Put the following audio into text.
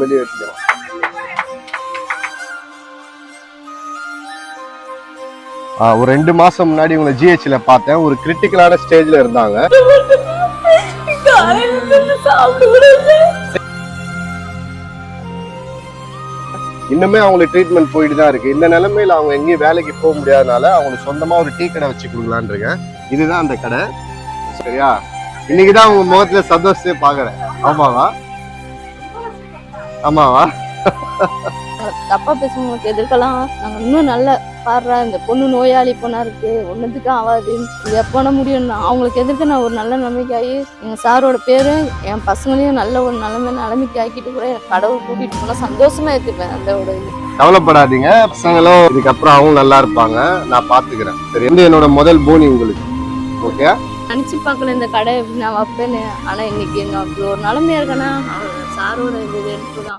வெளியே எடுத்துக்கிறோம். ஒரு 2 மாசம் முன்னாடி உங்களை ஜிஹெச்ல பார்த்தேன். ஒரு கிரிட்டிக்கலான ஸ்டேஜ்ல இருந்தாங்க. இன்னுமே அவங்களுக்கு ட்ரீட்மெண்ட் போயிட்டு தான் இருக்கு. இந்த நிலைமையில அவங்க எங்கேயும் வேலைக்கு போக முடியாதனால அவங்களுக்கு சொந்தமா ஒரு டீ கடை வச்சு கொடுக்கலான் இருக்கேன். இதுதான் அந்த கடை. சரியா? இன்னைக்குதான் உங்க முகத்துல சந்தோஷத்தை பாக்குறேன். ஆமாவா? ஆமாவா? தப்பா பேசுறவங்களுக்கு எதிர்க்கலாம் நாங்க இன்னும் நல்ல பாடுறா இந்த பொண்ணு நோயாளி பொண்ணா இருக்கு ஒன்னுத்துக்கும் ஆகாது இது எப்போன முடியும்னா அவங்களுக்கு எதிர்க்க நான் ஒரு நல்ல நம்பிக்கையாகி எங்க சாரோட பேரு என் பசங்களையும் நல்ல ஒரு நிலைமைக்கு ஆக்கிட்டு கூட எனக்கு கடவுள் கூட்டிட்டு போனா சந்தோஷமா ஏத்துப்பேன். அந்த ஒரு இது கவலைப்படாதீங்க, பசங்களும் இதுக்கப்புறம் அவங்க நல்லா இருப்பாங்க. நான் பாத்துக்கிறேன். சரி, என்னோட முதல் போனி உங்களுக்கு. ஓகே, நினைச்சு பார்க்கல இந்த கடை எப்படி நான் வைப்பேன்னு. ஆனா இன்னைக்கு நான் அப்படி ஒரு நிலைமையா இருக்கேன்னா சாரோட இது எடுத்துதான்.